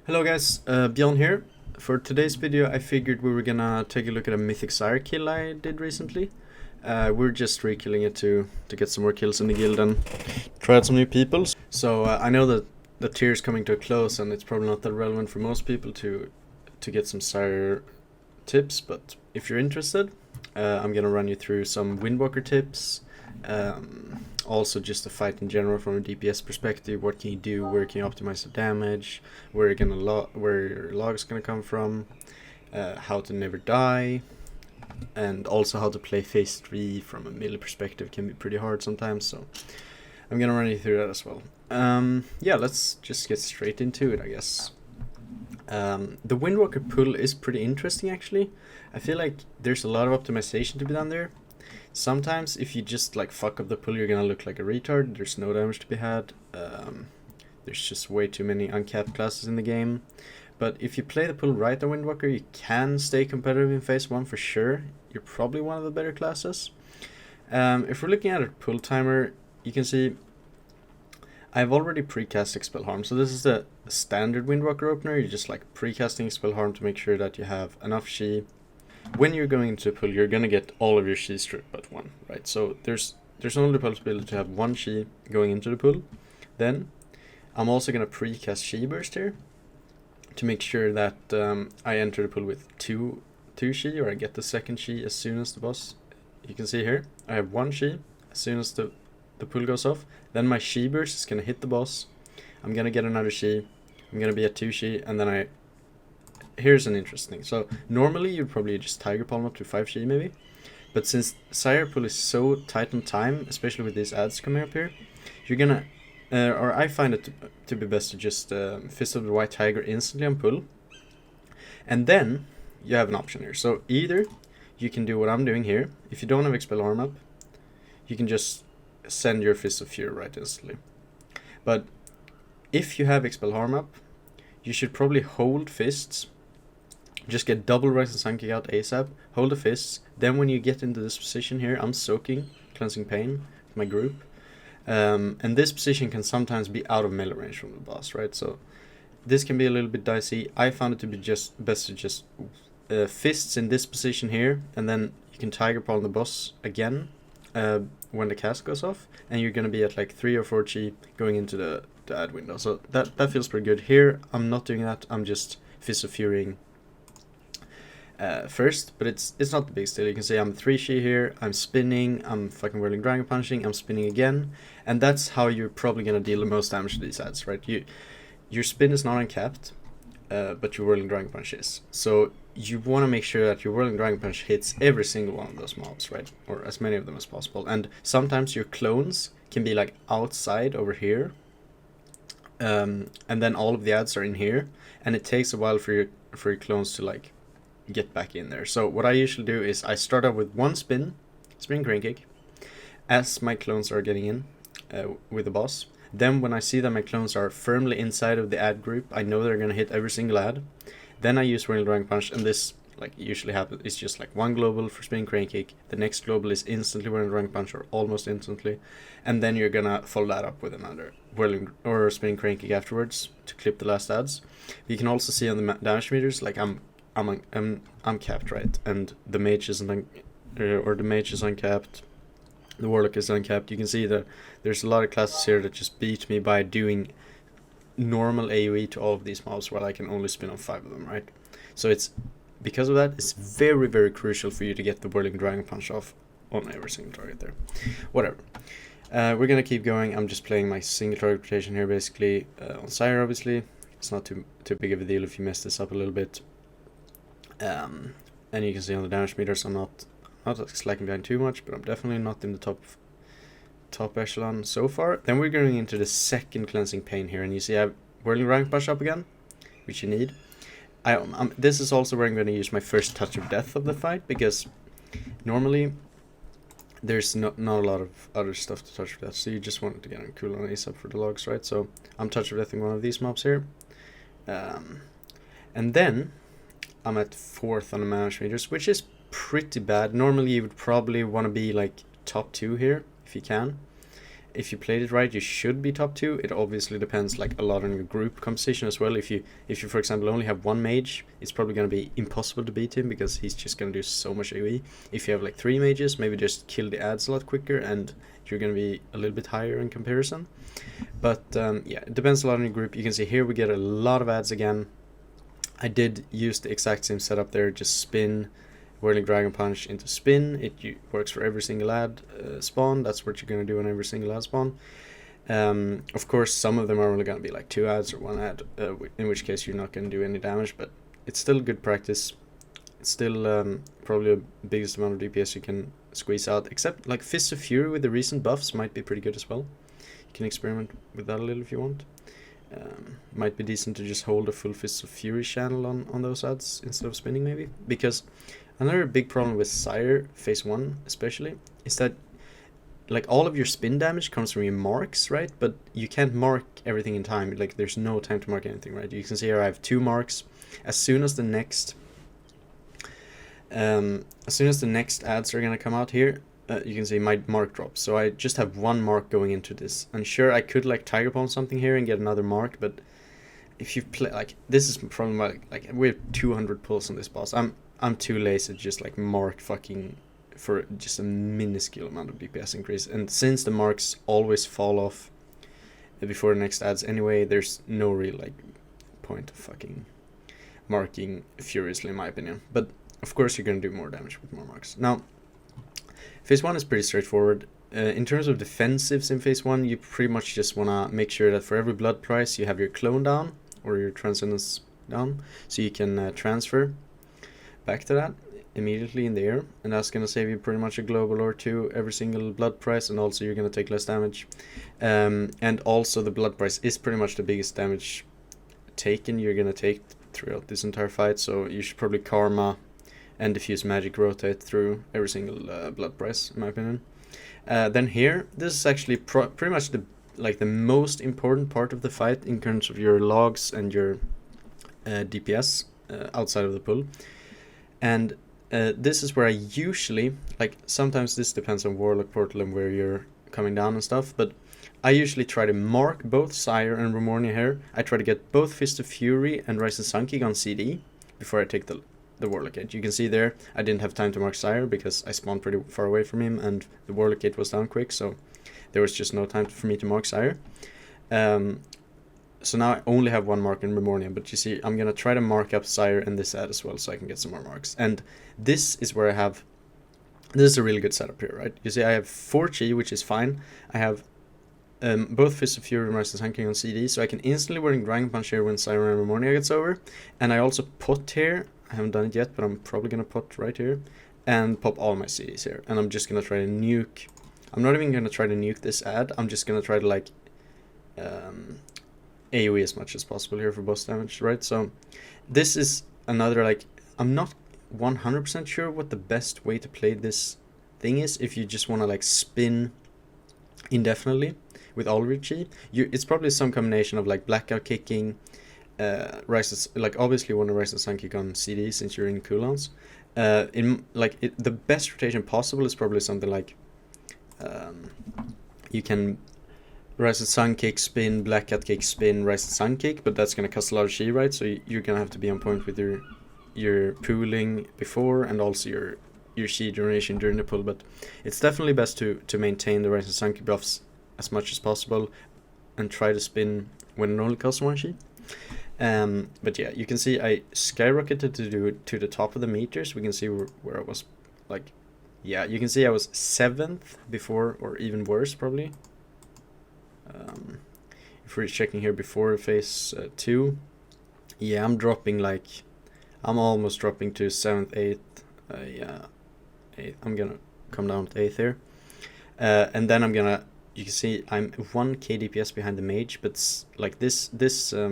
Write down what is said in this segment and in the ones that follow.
Hello guys, Bjorn here. For today's video I figured we were gonna take a look at a MYTHIC SIRE kill I did recently. We're just re-killing it to get some more kills in the guild and try out some new people. So I know that the tier is coming to a close and it's probably not that relevant for most people to get some SIRE tips, but if you're interested, I'm gonna run you through some Windwalker tips. Also just the fight in general from a DPS perspective. What can you do? Where can you optimize the damage? Where your log's gonna come from? How to never die, and also how to play phase 3 from a melee perspective can be pretty hard sometimes. So I'm gonna run you through that as well. Yeah, let's just get straight into it, I guess. The Windwalker pull is pretty interesting actually. I feel like there's a lot of optimization to be done there. Sometimes if you just like fuck up the pull, you're gonna look like a retard. There's no damage to be had. There's just way too many uncapped classes in the game. But if you play the pull right on Windwalker, you can stay competitive in phase 1 for sure. You're probably one of the better classes. If we're looking at a pull timer, you can see I've already precast Expel Harm. So this is the standard Windwalker opener. You're just like precasting Expel Harm to make sure that you have enough Chi. When you're going into a pull, you're gonna get all of your Chi stripped but one, right? So there's only the possibility to have one Chi going into the pull. Then I'm also gonna precast Chi burst here to make sure that I enter the pull with two Chi, or I get the second Chi as soon as the boss. You can see here I have one Chi as soon as the pull goes off. Then my Chi burst is gonna hit the boss. I'm gonna get another Chi. I'm gonna be at 2 Chi, and then here's an interesting. So normally you'd probably just Tiger Palm up to 5 Chi maybe, but since SIRE pull is so tight on time, especially with these ads coming up here, you're gonna, or I find it to be best to just Fist of the White Tiger instantly on pull, and then you have an option here. So either you can do what I'm doing here. If you don't have Expel Harm up, you can just send your Fist of Fury right instantly. But if you have Expel Harm up, you should probably hold fists. Just get double Rise and Sun Kick out ASAP, hold the fists, then when you get into this position here, I'm soaking, Cleansing Pain, with my group. And this position can sometimes be out of melee range from the boss, right? So this can be a little bit dicey. I found it to be just best to just fists in this position here, and then you can Tiger Palm the boss again when the cast goes off, and you're gonna be at like 3 or 4 Chi going into the ad window. So that feels pretty good. Here, I'm not doing that, I'm just Fist of Furying first, but it's not the big deal. You can see I'm 3 Chi here, I'm spinning, I'm fucking Whirling Dragon Punching, I'm spinning again, and that's how you're probably gonna deal the most damage to these ads, right? Your spin is not uncapped, but your Whirling Dragon Punch is. So you want to make sure that your Whirling Dragon Punch hits every single one of those mobs, right? Or as many of them as possible. And sometimes your clones can be like outside over here, and then all of the ads are in here, and it takes a while for your clones to like get back in there. So what I usually do is I start out with one spin crane kick, as my clones are getting in with the boss. Then when I see that my clones are firmly inside of the ad group, I know they're gonna hit every single ad. Then I use Whirling Dragon Punch, and this like usually happens. It's just like one global for spin crane kick. The next global is instantly Whirling Dragon Punch, or almost instantly, and then you're gonna follow that up with another whirling or spin crane kick afterwards to clip the last ads. You can also see on the damage meters, like I'm capped, right, and the mage isn't the mage is uncapped, the warlock is uncapped. You can see that there's a lot of classes here that just beat me by doing normal AoE to all of these mobs, while I can only spin on 5 of them, right? So it's because of that, it's very, very crucial for you to get the Whirling Dragon Punch off on every single target there. Whatever. We're gonna keep going. I'm just playing my single target rotation here, basically on SIRE. Obviously, it's not too big of a deal if you mess this up a little bit. And you can see on the damage meters, I'm not slacking behind too much, but I'm definitely not in the top echelon so far. Then we're going into the second Cleansing Pain here, and you see I have Whirling Dragon Punch up again, which you need. This is also where I'm going to use my first Touch of Death of the fight, because normally there's not a lot of other stuff to Touch of Death, so you just want to get on cooldown ASAP for the logs, right? So I'm Touch of Deathing one of these mobs here, and then I'm at 4th on the damage meters, which is pretty bad. Normally you would probably want to be like top 2 here if you can, if you played it right, you should be top 2. It obviously depends like a lot on your group composition as well. If you for example only have one mage, it's probably going to be impossible to beat him because he's just going to do so much AoE. If you have like 3 mages, maybe just kill the adds a lot quicker and you're going to be a little bit higher in comparison. But yeah, it depends a lot on your group. You can see here we get a lot of adds again. I did use the exact same setup there, just spin Whirling Dragon Punch into spin. It works for every single ad spawn. That's what you're going to do on every single ad spawn. Of course, some of them are only going to be like 2 ads or 1 ad, in which case you're not going to do any damage, but it's still good practice. It's still probably the biggest amount of DPS you can squeeze out, except like Fists of Fury with the recent buffs might be pretty good as well. You can experiment with that a little if you want. Might be decent to just hold a full Fists of Fury channel on those ads instead of spinning maybe, because another big problem with SIRE phase 1 especially is that like all of your spin damage comes from your marks, right? But you can't mark everything in time. Like there's no time to mark anything, right? You can see here I have 2 marks. As soon as the next ads are gonna come out here, you can see my mark drops. So I just have 1 mark going into this. And sure, I could like Tiger Palm something here and get another mark, but if you play like this is from like we have 200 pulls on this boss. I'm too lazy to just like mark fucking for just a minuscule amount of DPS increase. And since the marks always fall off before the next ads anyway, there's no real like point of fucking marking furiously in my opinion. But of course you're gonna do more damage with more marks. Now, phase 1 is pretty straightforward. In terms of defensives in phase 1, you pretty much just wanna make sure that for every blood price you have your clone down or your transcendence down, so you can transfer back to that immediately in the air, and that's going to save you pretty much a global or 2 every single blood price, and also you're going to take less damage. And also the blood price is pretty much the biggest damage taken you're going to take throughout this entire fight, so you should probably karma and diffuse magic rotate through every single blood price in my opinion. Then here, this is actually pretty much the most important part of the fight in terms of your logs and your DPS outside of the pull. And this is where I usually, like sometimes this depends on Warlock Portal and where you're coming down and stuff, but I usually try to mark both Sire and Remornia here. I try to get both Fist of Fury and Rise of Sun King on CD before I take the Warlock Gate. You can see there, I didn't have time to mark Sire because I spawned pretty far away from him and the Warlock Gate was down quick, so there was just no time for me to mark Sire. So now I only have 1 mark in Remornia, but you see, I'm going to try to mark up Sire and this ad as well so I can get some more marks. And this is where I have, this is a really good setup here, right? You see, I have 4 chi, which is fine. I have both Fist of Fury and Rise of Sun King on CD, so I can instantly Whirling Dragon Punch here when Sire and Remornia gets over. And I also put here, I haven't done it yet, but I'm probably going to put right here, and pop all my CDs here. And I'm just going to try to nuke, I'm not even going to try to nuke this ad, I'm just going to try to like AoE as much as possible here for boss damage, right? So this is another, like, I'm not 100% sure what the best way to play this thing is. If you just want to like spin indefinitely with all of your chi, it's probably some combination of like blackout kicking, like obviously you want to Rise of Sun Kick on CD since you're in cooldowns. The best rotation possible is probably something like you can Rise of Sun Kick, spin, Blackout Kick, spin, Rise of Sun Kick, but that's going to cost a lot of chi, right? So you're going to have to be on point with your pooling before and also your chi generation during the pull. But it's definitely best to maintain the Rise of Sun Kick buffs as much as possible and try to spin when it only costs 1 chi. But yeah, you can see I skyrocketed to the top of the meters. We can see where I was, like, yeah, you can see I was 7th before, or even worse probably. If we're checking here before phase 2, yeah, I'm dropping like, I'm almost dropping to 7th, 8th, yeah, 8th. I'm gonna come down to 8th here, and then you can see I'm 1k DPS behind the mage, but like this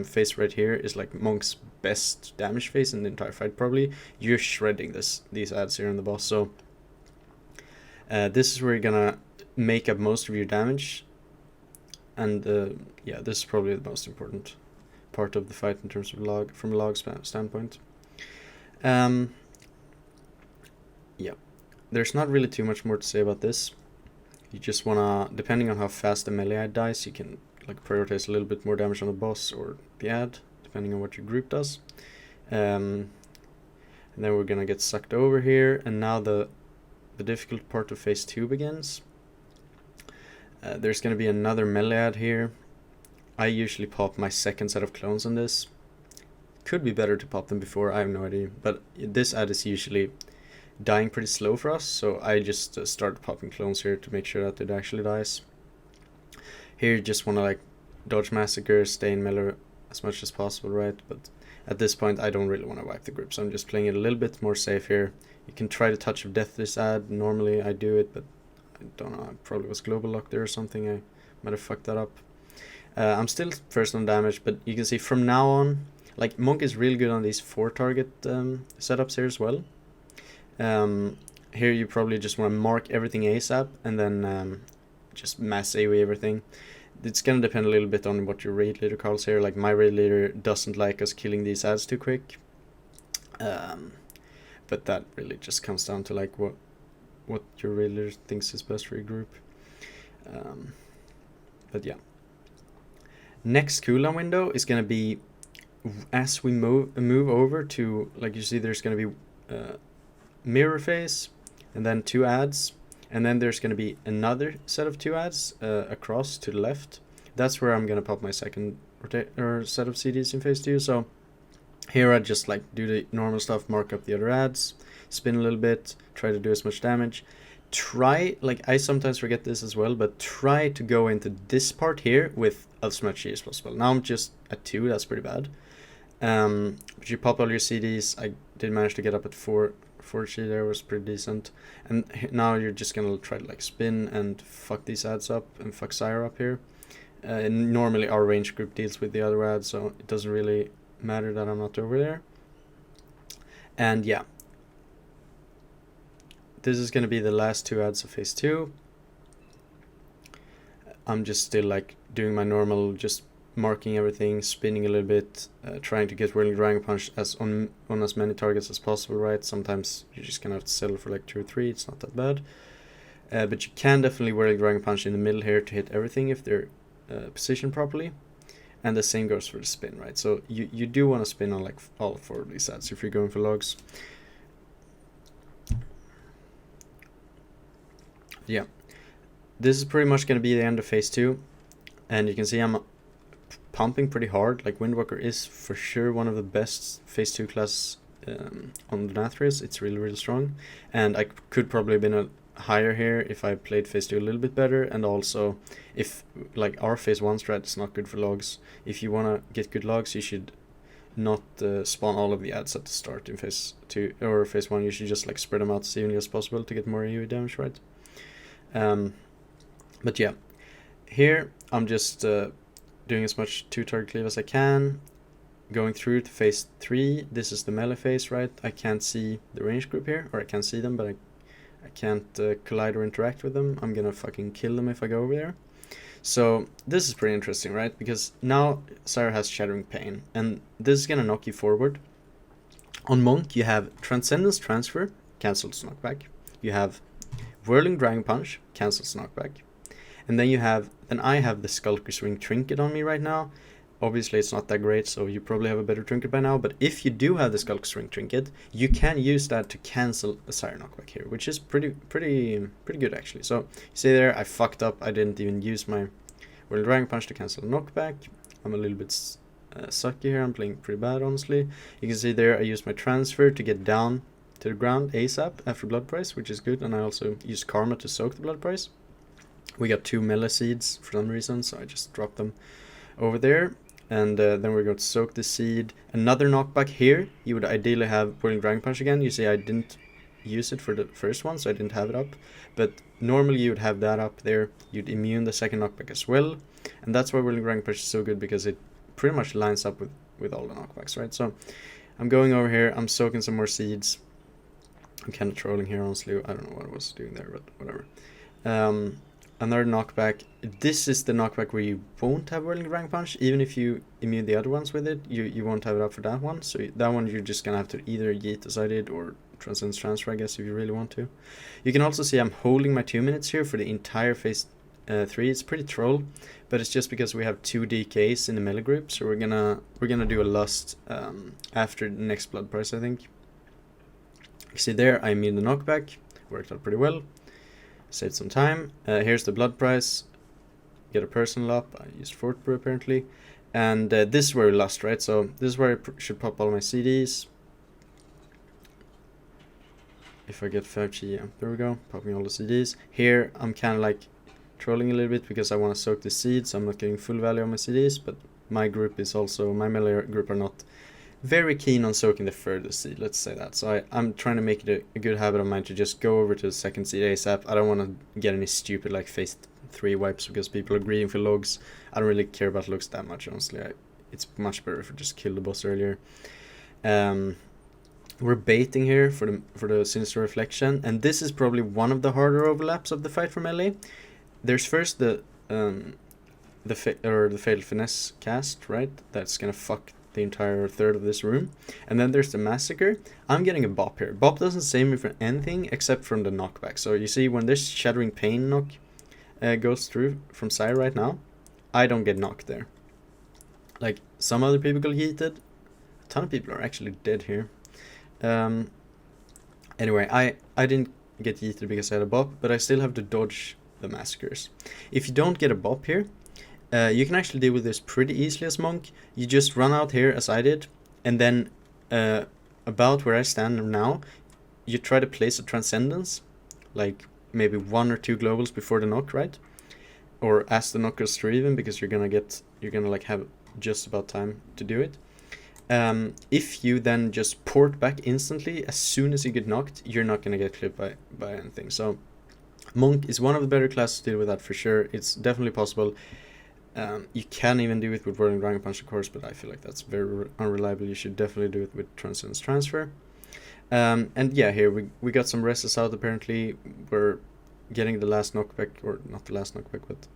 phase right here is like Monk's best damage phase in the entire fight probably. You're shredding these ads here on the boss, so this is where you're gonna make up most of your damage. And yeah, this is probably the most important part of the fight in terms of from a log standpoint. Yeah, there's not really too much more to say about this. You just wanna, depending on how fast the melee ad dies, you can like prioritize a little bit more damage on the boss or the ad, depending on what your group does. And then we're gonna get sucked over here, and now the difficult part of phase 2 begins. There's gonna be another melee ad here. I usually pop my second set of clones on this. Could be better to pop them before, I have no idea, but this ad is usually dying pretty slow for us, so I just start popping clones here to make sure that it actually dies. Here you just want to like dodge massacre, stay in melee as much as possible, right? But at this point I don't really want to wipe the group, so I'm just playing it a little bit more safe here. You can try to touch of death this ad. Normally I do it, but I don't know, I probably was global locked there or something. I might have fucked that up. I'm still first on damage, but you can see from now on, like Monk is really good on these 4 target setups here as well. Here you probably just want to mark everything ASAP and then just mass AoE everything. It's gonna depend a little bit on what your raid leader calls here. Like my raid leader doesn't like us killing these ads too quick, but that really just comes down to like what your raid leader thinks is best for your group. But yeah, next cooldown window is gonna be as we move over to, like you see, there's gonna be mirror phase, and then 2 ads, and then there's going to be another set of 2 ads across to the left. That's where I'm going to pop my second set of CDs in phase 2. So here I just like do the normal stuff, mark up the other ads, spin a little bit, try to do as much damage. Try, like I sometimes forget this as well, but try to go into this part here with as much G as possible. Now I'm just at 2, that's pretty bad. But you pop all your CDs. I did manage to get up at 4 G there, was pretty decent. And now you're just gonna try to like spin and fuck these ads up and fuck SIRE up here. And normally our range group deals with the other ads, so it doesn't really matter that I'm not over there. And yeah, this is gonna be the last 2 ads of phase 2. I'm just still like doing my normal, just marking everything, spinning a little bit, trying to get Whirling Dragon Punch as on as many targets as possible, right? Sometimes you're just gonna have to settle for like 2 or 3, it's not that bad. But you can definitely Whirling Dragon Punch in the middle here to hit everything if they're positioned properly. And the same goes for the spin, right? So you do want to spin on like all 4 of these ads if you're going for logs. Yeah, this is pretty much going to be the end of phase 2. And you can see I'm pumping pretty hard. Like Windwalker is for sure one of the best phase 2 classes on the Nathrius. It's really strong, and I could probably have been higher here if I played phase 2 a little bit better, and also if like our phase 1 strat is not good for logs. If you want to get good logs, you should not spawn all of the ads at the start in phase 2 or phase 1. You should just like spread them out as evenly as possible to get more AoE damage, right? But yeah, here I'm just doing as much 2 target cleave as I can, going through to phase 3. This is the melee phase, right? I can't see the range group here, or I can see them, but I can't collide or interact with them. I'm gonna fucking kill them if I go over there. So this is pretty interesting, right? Because now SIRE has Shattering Pain, and this is gonna knock you forward. On Monk you have Transcendence Transfer, cancels knockback. You have Whirling Dragon Punch, cancels knockback. And then I have the Skulker Swing Trinket on me right now. Obviously it's not that great, so you probably have a better trinket by now, but if you do have the Skulker Swing Trinket, you can use that to cancel a SIRE knockback here, which is pretty good actually. So you see there, I fucked up, I didn't even use my Whirling Dragon Punch to cancel a knockback. I'm a little bit sucky here, I'm playing pretty bad honestly. You can see there I used my transfer to get down to the ground ASAP after Blood Price, which is good, and I also used Karma to soak the Blood Price. We got 2 melee seeds for some reason, so I just dropped them over there. And then we're going to soak the seed. Another knockback here. You would ideally have Whirling Dragon Punch again. You see I didn't use it for the first one, so I didn't have it up. But normally you would have that up there. You'd immune the second knockback as well. And that's why Whirling Dragon Punch is so good, because it pretty much lines up with all the knockbacks, right? So I'm going over here. I'm soaking some more seeds. I'm kind of trolling here, honestly. I don't know what I was doing there, but whatever. another knockback. This is the knockback where you won't have Whirling Dragon Punch. Even if you immune the other ones with it, you won't have it up for that one. So that one you're just gonna have to either yeet as I did or Transcendence Transfer, I guess, if you really want to. You can also see I'm holding my 2 minutes here for the entire phase 3. It's pretty troll, but it's just because we have 2 DKs in the melee group, so we're gonna do a lust after the next blood price, I think. You see there, I immune the knockback, worked out pretty well. Saved some time. Here's the blood price. Get a personal up. I used Fort Brew apparently, and this is where we lust, right? So this is where I should pop all my CDs. If I get 5G, yeah, there we go, popping all the CDs. Here, I'm kind of like trolling a little bit because I want to soak the seeds, so I'm not getting full value on my CDs, but my group is also, my melee group are not very keen on soaking the furthest seed, let's say that. So I'm trying to make it a good habit of mine to just go over to the second seed ASAP. I don't want to get any stupid like phase 3 wipes because people are greeding for logs. I don't really care about logs that much, honestly. It's much better if I just kill the boss earlier. We're baiting here for the Sinister Reflection, and this is probably one of the harder overlaps of the fight for melee. There's first the Fatal Finesse cast, right? That's gonna fuck the entire third of this room, and then there's the Massacre. I'm getting a bop here. Bop doesn't save me for anything except from the knockback. So you see, when this Shattering Pain knock goes through from SIRE right now, I don't get knocked there. Like some other people got yeeted. A ton of people are actually dead here. Anyway, I didn't get yeeted because I had a bop, but I still have to dodge the Massacres. If you don't get a bop here, you can actually deal with this pretty easily as Monk. You just run out here as I did, and then about where I stand now, you try to place a Transcendence, like maybe 1 or 2 globals before the knock, right? Or as the knock goes through even, because you're gonna like have just about time to do it. If you then just port back instantly as soon as you get knocked, you're not gonna get clipped by anything. So Monk is one of the better classes to deal with that for sure. It's definitely possible. You can even do it with Whirling Dragon Punch, of course, but I feel like that's very unreliable. You should definitely do it with Transcendence Transfer. And yeah, here we got some rests out apparently. We're getting the last knockback, or not the last knockback, but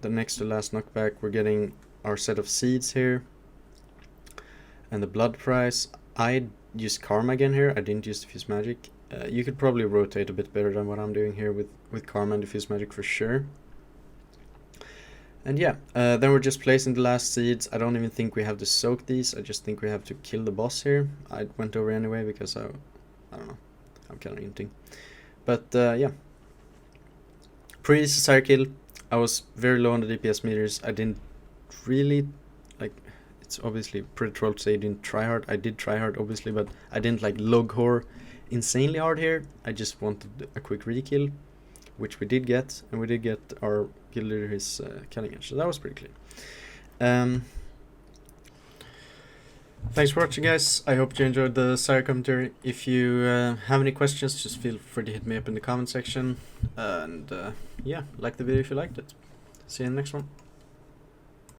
the next to last knockback. We're getting our set of seeds here. And the blood price. I used Karma again here. I didn't use Diffuse Magic. You could probably rotate a bit better than what I'm doing here with Karma and Diffuse Magic for sure. And yeah, then we're just placing the last seeds. I don't even think we have to soak these. I just think we have to kill the boss here. I went over anyway because I don't know. I'm kind of hinting. But yeah. Pretty easy SIRE kill. I was very low on the DPS meters. I didn't really, like, it's obviously pretty troll to say you didn't try hard. I did try hard, obviously, but I didn't like log whore insanely hard here. I just wanted a quick re-kill, which we did get, and we did get our guild leader his cutting edge, so that was pretty clean. Thanks for watching, guys. I hope you enjoyed the SIRE commentary. If you have any questions, just feel free to hit me up in the comment section, and yeah, like the video if you liked it. See you in the next one.